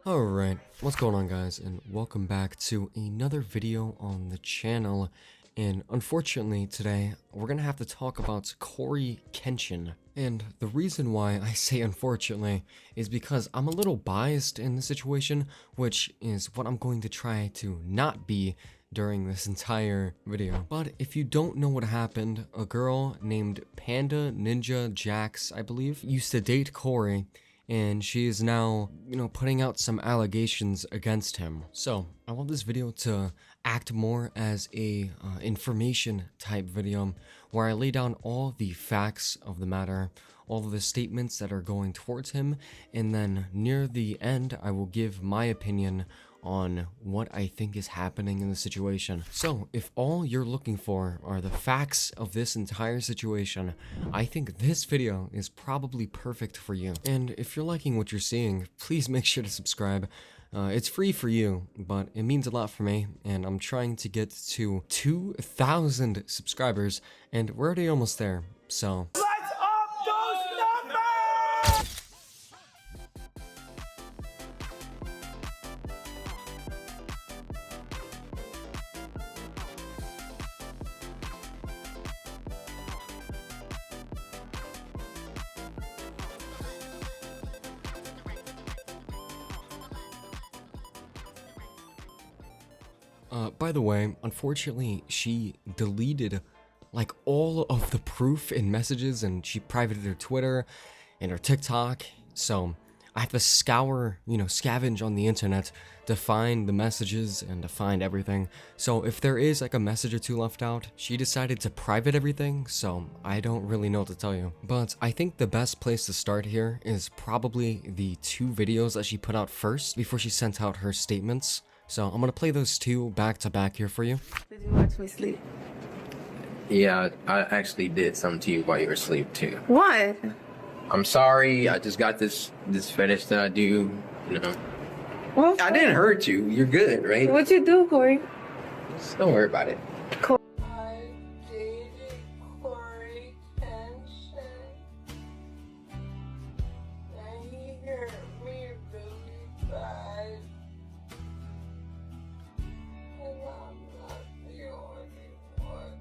Alright, what's going on guys, and welcome back to another video on the channel. And unfortunately today, we're gonna have to talk about Cory Kenshin. And the reason why I say unfortunately is because I'm a little biased in the situation, which is what I'm going to try to not be during this entire video. But if you don't know what happened, a girl named Panda Ninja Jax, I believe, used to date Cory, and she is now, putting out some allegations against him. So I want this video to act more as a information type video where I lay down all the facts of the matter, all of the statements that are going towards him, and then near the end I will give my opinion on what I think is happening in the situation. So if all you're looking for are the facts of this entire situation, I think this video is probably perfect for you. And if you're liking what you're seeing, please make sure to subscribe. It's free for you, but it means a lot for me, and I'm trying to get to 2,000 subscribers, and we're already almost there, so Let's up those numbers! By the way, unfortunately, she deleted like all of the proof in messages, and she privated her Twitter and her TikTok. So I have to scavenge on the internet to find the messages and to find everything. So if there is like a message or two left out, she decided to private everything, so I don't really know what to tell you. But I think the best place to start here is probably the two videos that she put out first before she sent out her statements. So I'm gonna play those two back to back here for you. Did you watch me sleep? Yeah, I actually did something to you while you were asleep too. What? I'm sorry. I just got this fetish that I do. Well, I didn't hurt you. You're good, right? What'd you do, Cory? Just don't worry about it. I dated Cory Kenshin. And he hurt me really bad. And I'm not the only one.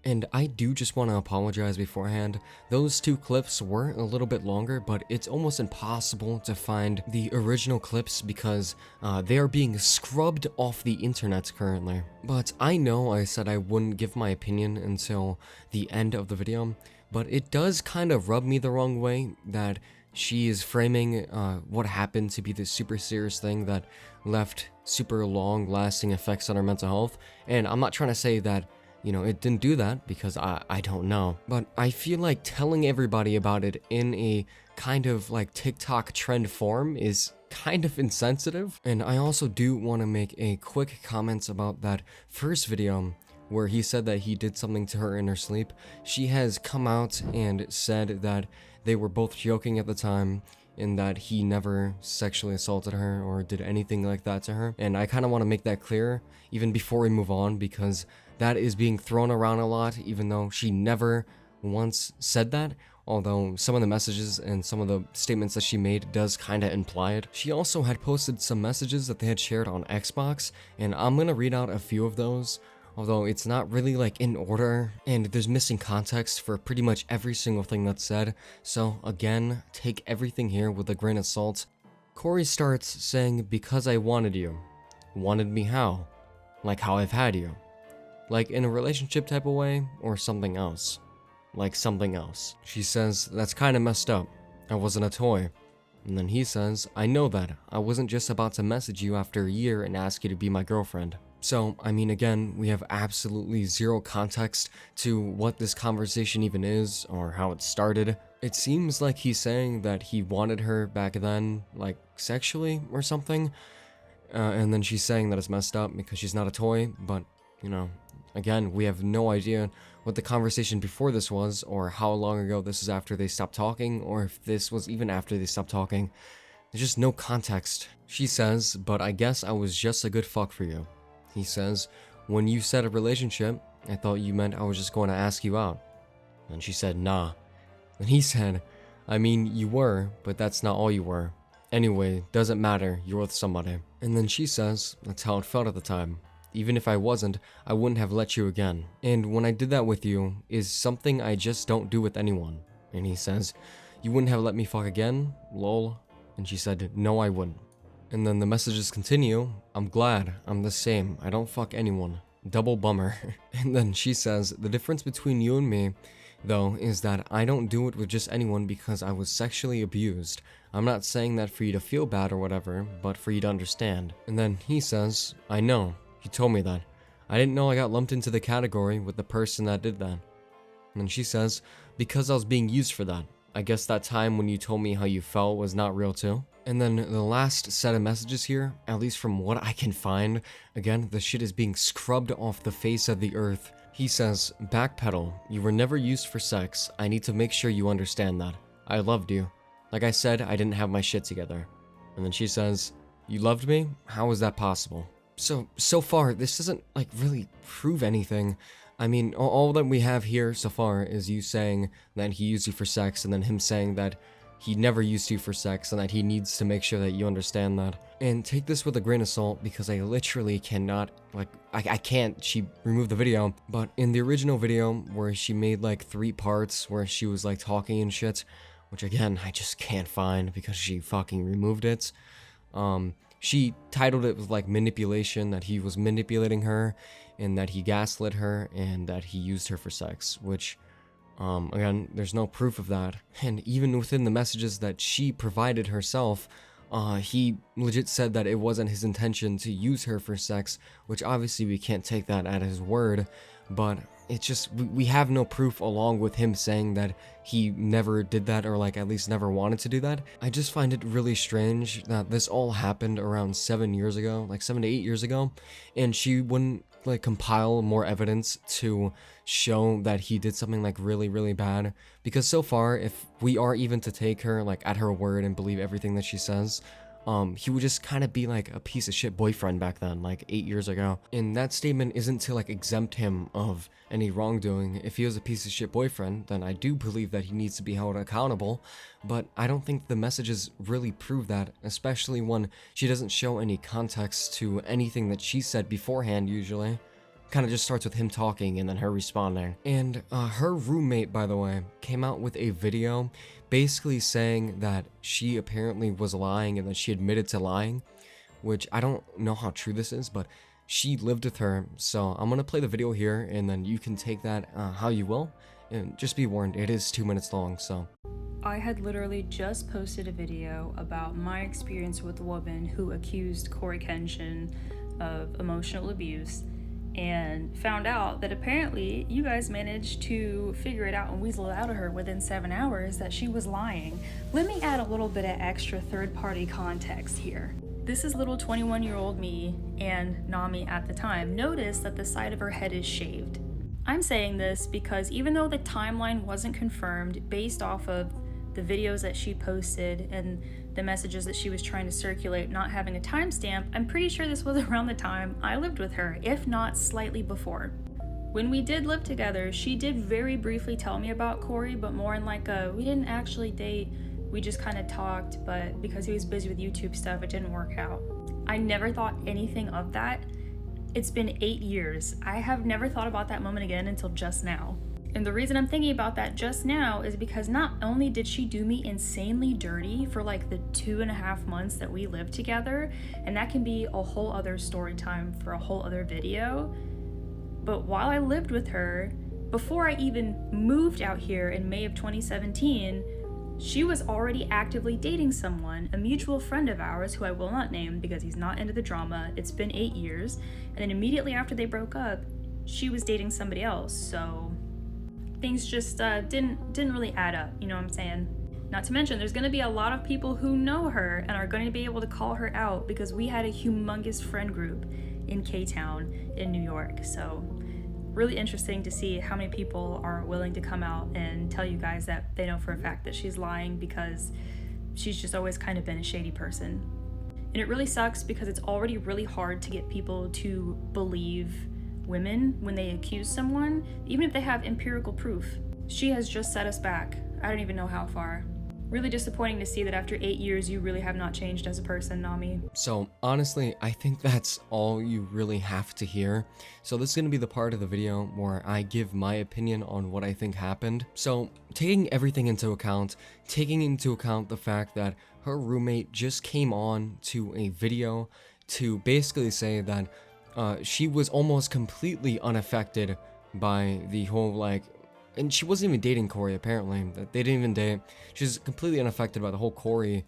And I do just want to apologize beforehand. Those two clips were a little bit longer, but it's almost impossible to find the original clips because they are being scrubbed off the internet currently. But I know I said I wouldn't give my opinion until the end of the video, but it does kind of rub me the wrong way that she is framing what happened to be this super serious thing that left super long-lasting effects on her mental health. And I'm not trying to say that it didn't do that, because I don't know. But I feel like telling everybody about it in a kind of like TikTok trend form is kind of insensitive. And I also do want to make a quick comment about that first video where he said that he did something to her in her sleep. She has come out and said that they were both joking at the time, and that he never sexually assaulted her or did anything like that to her. And I kind of want to make that clear even before we move on, because that is being thrown around a lot, even though she never once said that, although some of the messages and some of the statements that she made does kind of imply it. She also had posted some messages that they had shared on Xbox, and I'm gonna read out a few of those, although it's not really like in order, and there's missing context for pretty much every single thing that's said. So again, take everything here with a grain of salt. Cory starts saying, "Because I wanted you." Wanted me how? Like how I've had you. Like in a relationship type of way, or something else? Like something else. She says, "That's kind of messed up. I wasn't a toy." And then he says, "I know that. I wasn't just about to message you after a year and ask you to be my girlfriend." So, I mean, again, we have absolutely zero context to what this conversation even is or how it started. It seems like he's saying that he wanted her back then, like sexually or something. And then she's saying that it's messed up because she's not a toy, but, again, we have no idea what the conversation before this was, or how long ago this is after they stopped talking, or if this was even after they stopped talking. There's just no context. She says, "But I guess I was just a good fuck for you." He says, "When you said a relationship, I thought you meant I was just going to ask you out." And she said, "Nah." And he said, "I mean, you were, but that's not all you were. Anyway, doesn't matter, you're with somebody. And then she says, that's how it felt at the time. Even if I wasn't, I wouldn't have let you again. And when I did that with you is something I just don't do with anyone. And he says, you wouldn't have let me fuck again? Lol. And she said, no, I wouldn't. And then the messages continue, I'm glad, I'm the same, I don't fuck anyone. Double bummer. And then she says, the difference between you and me, though, is that I don't do it with just anyone because I was sexually abused. I'm not saying that for you to feel bad or whatever, but for you to understand. And then he says, I know, you told me that. I didn't know I got lumped into the category with the person that did that. And then she says, because I was being used for that. I guess that time when you told me how you felt was not real too. And then the last set of messages here, at least from what I can find, again, the shit is being scrubbed off the face of the earth. He says, backpedal, you were never used for sex. I need to make sure you understand that. I loved you. Like I said, I didn't have my shit together. And then she says, you loved me? How is that possible? So far, this doesn't, like, really prove anything. I mean, all that we have here so far is you saying that he used you for sex, and then him saying that he never used you for sex, and that he needs to make sure that you understand that. And take this with a grain of salt, because I literally cannot, like, I can't, she removed the video, but in the original video, where she made, like, 3 parts, where she was, like, talking and shit, which, again, I just can't find, because she fucking removed it, she titled it with, like, manipulation, that he was manipulating her, and that he gaslit her, and that he used her for sex, which, again, there's no proof of that. And even within the messages that she provided herself, he legit said that it wasn't his intention to use her for sex, which obviously we can't take that at his word, but it's just, we have no proof along with him saying that he never did that, or like at least never wanted to do that. I just find it really strange that this all happened around 7 years ago, like 7 to 8 years ago, and she wouldn't like compile more evidence to show that he did something like really bad. Because so far, if we are even to take her like at her word and believe everything that she says, he would just kind of be like a piece of shit boyfriend back then, like 8 years ago. And that statement isn't to like exempt him of any wrongdoing. If he was a piece of shit boyfriend, then I do believe that he needs to be held accountable, but I don't think the messages really prove that, especially when she doesn't show any context to anything that she said beforehand usually. Kind of just starts with him talking and then her responding. And her roommate, by the way, came out with a video basically saying that she apparently was lying and that she admitted to lying, which I don't know how true this is, but she lived with her. So I'm gonna play the video here and then you can take that how you will. And just be warned, it is 2 minutes long, so. I had literally just posted a video about my experience with a woman who accused Cory Kenshin of emotional abuse, and found out that apparently you guys managed to figure it out and weasel it out of her within 7 hours that she was lying. Let me add a little bit of extra third-party context here. This is little 21-year-old me and Nami at the time. Notice that the side of her head is shaved. I'm saying this because even though the timeline wasn't confirmed based off of the videos that she posted and the messages that she was trying to circulate not having a timestamp, I'm pretty sure this was around the time I lived with her, if not slightly before. When we did live together, she did very briefly tell me about Cory, but more in like we didn't actually date, we just kind of talked, but because he was busy with YouTube stuff, it didn't work out. I never thought anything of that. It's been 8 years. I have never thought about that moment again until just now. And the reason I'm thinking about that just now is because not only did she do me insanely dirty for like the 2.5 months that we lived together, and that can be a whole other story time for a whole other video, but while I lived with her, before I even moved out here in May of 2017, she was already actively dating someone, a mutual friend of ours who I will not name because he's not into the drama. It's been 8 years, and then immediately after they broke up, she was dating somebody else, so things just didn't really add up, you know what I'm saying? Not to mention, there's gonna be a lot of people who know her and are going to be able to call her out because we had a humongous friend group in K-Town in New York. So really interesting to see how many people are willing to come out and tell you guys that they know for a fact that she's lying because she's just always kind of been a shady person. And it really sucks because it's already really hard to get people to believe women when they accuse someone, even if they have empirical proof. She has just set us back. I don't even know how far. really disappointing to see that after 8 years you really have not changed as a person, Nami. So honestly, I think that's all you really have to hear. So this is going to be the part of the video where I give my opinion on what I think happened. So taking everything into account, taking into account the fact that her roommate just came on to a video to basically say that she was almost completely unaffected by the whole, like, and she wasn't even dating Cory, apparently. That they didn't even date. She's completely unaffected by the whole Cory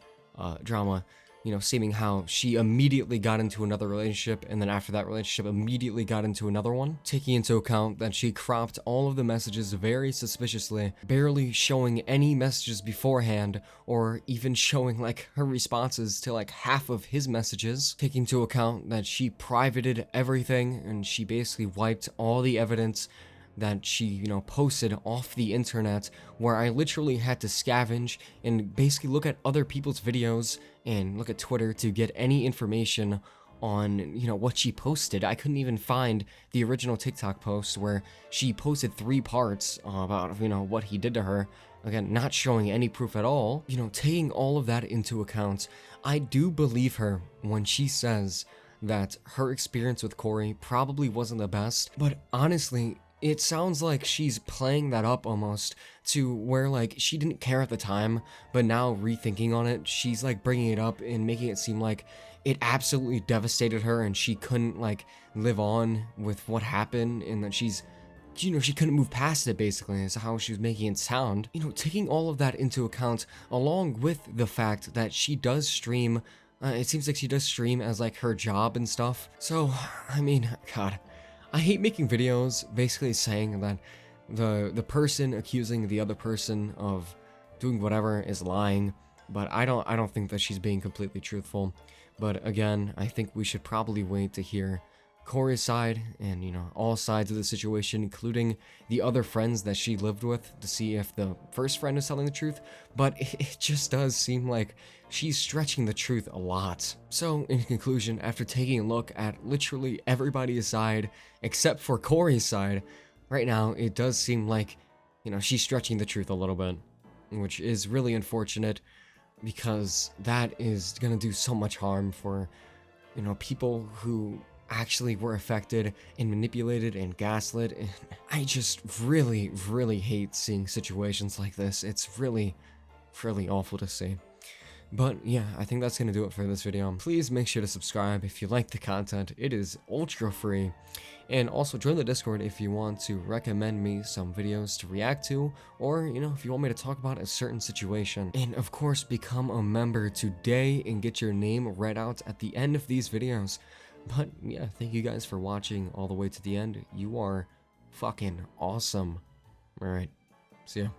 drama, you know, seeming how she immediately got into another relationship, and then after that relationship immediately got into another one. Taking into account that she cropped all of the messages very suspiciously, barely showing any messages beforehand, or even showing like her responses to like half of his messages. Taking into account that she privated everything, and she basically wiped all the evidence that she, you know, posted off the internet, where I literally had to scavenge and basically look at other people's videos and look at Twitter to get any information on, you know, what she posted. I couldn't even find the original TikTok post where she posted 3 parts about, you know, what he did to her. Again, not showing any proof at all. You know, taking all of that into account, I do believe her when she says that her experience with Cory probably wasn't the best, but honestly, it sounds like she's playing that up almost to where like she didn't care at the time, but now rethinking on it, she's like bringing it up and making it seem like it absolutely devastated her and she couldn't like live on with what happened, and that she's, you know, she couldn't move past it, basically, is how she was making it sound. You know, taking all of that into account, along with the fact that she does stream, it seems like she does stream as like her job and stuff. So, I mean, God, I hate making videos basically saying that the person accusing the other person of doing whatever is lying, but I don't think that she's being completely truthful. But again, I think we should probably wait to hear Cory's side and, you know, all sides of the situation, including the other friends that she lived with, to see if the first friend is telling the truth. But it just does seem like she's stretching the truth a lot. So in conclusion, after taking a look at literally everybody's side except for Cory's side, right now it does seem like, you know, she's stretching the truth a little bit, which is really unfortunate, because that is gonna do so much harm for, you know, people who actually were affected and manipulated and gaslit. And I just really hate seeing situations like this. It's really awful to see. But yeah, I think that's gonna do it for this video. Please make sure to subscribe if you like the content. It is ultra free. And also join the Discord if you want to recommend me some videos to react to, or, you know, if you want me to talk about a certain situation. And of course, become a member today and get your name read out at the end of these videos. But yeah, thank you guys for watching all the way to the end. You are fucking awesome. Alright, see ya.